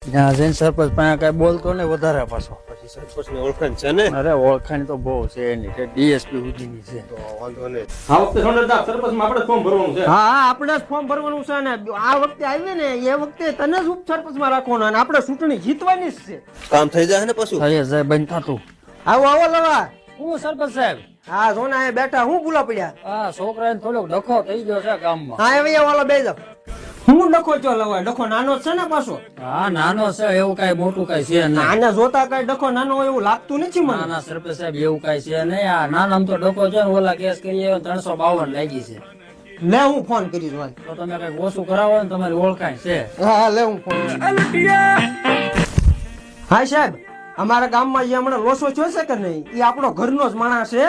ત્યાં જઈને સરપંચ પાસે કઈ બોલતો ને વધારે પાછો. પછી સરપંચની ઓળખાણ છે ને? અરે ઓળખાણ તો બહુ છે એની, ડીએસપી સુધીની છે. તો વાંધો નહીં. આ વખતે સોનલદા સરપંચમાં આપણે ફોર્મ ભરવાનું છે. હા આપણે જ ફોર્મ ભરવાનું છે ને આ વખતે આવી ને એ વખતે તને જ ઉપસરપંચમાં રાખવાનો અને આપણે ચૂંટણી જીતવાની જ છે. કામ થઈ જાય ને પછી? થઈ જાય બંધ થતું. આવો આવો લવા. હું સરપંચ સાહેબ. હા જોના એ બેઠા હું ભૂલા પડ્યા. હા છોકરાને થોડોક ડખો થઈ ગયો છે ગામમાં. હા હવે વાલો બે જાવ. હું ડખો છો લવા? ડખો નાનો જ છે ને પાછો? હા નાનો છે, એવું કઈ મોટું કઈ છે નહીં. આને જોતા કઈ ડખો નાનો હોય એવું લાગતું નથી મને. નાના સરપંચ સાહેબ એવું કઈ છે નહીં. આ નાના તો ડખો છે ને ઓલા કેસ કરીએ 352 લાગી છે. લે હું ફોન કરીશ ભાઈ. તો તમે કઈક ઓછું કરાવો ને તમારી ઓળખાણ છે. હા લે હું ફોન. હા સાહેબ અમારા ગામમાં જે હમણાં લોસો થયો છે કે નહીં એ આપણો ઘરનો જ માણસ છે.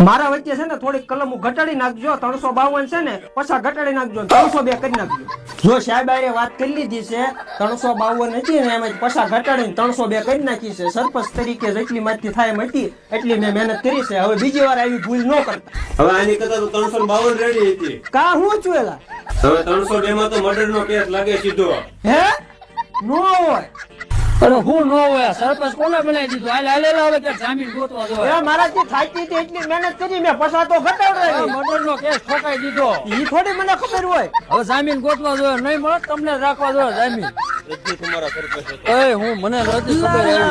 મારા વચ્ચે છે ને થોડીક કલમ ઘટાડી નાખજો. 352 છે ને પછા ઘટાડી નાખજો, 302 કરી નાખજો. જો સાહેબ આરે વાત કરી લીધી છે 352 હતી ને એમાં પછા ઘટાડીને 302 કરી નાખી છે. સરપંચ તરીકે જેટલી માંથી થાય એમ હતી એટલી મેં મહેનત કરી છે. હવે બીજી વાર આવી ભૂલ ન કરતા. હવે આની કરતા તો 352 રેડી હતી. કા હું છું એલા? હવે 302 માં તો મર્ડર નો કેસ લાગે સીધો. હે નો હોય અરે હું નો હોય, સરપંચ કોને બનાવી દીધું? હાલ હાલેલા હવે કે જામીન ગોતવા જોઈએ. એ મારાથી થાકી હતી એટલી મહેનત કરી મેં પછા તો ઘટાડો. મર્ડર નો કેસ ઠોકાઈ દીધો. ઈ થોડી મને ખબર હોય. હવે જામીન ગોતવા જોઈએ, નહીં મળે તમને જ રાખવા જોઈએ જામીન. રજની તમારા સરપંચ હતા. એ હું મને નથી ખબર એવું.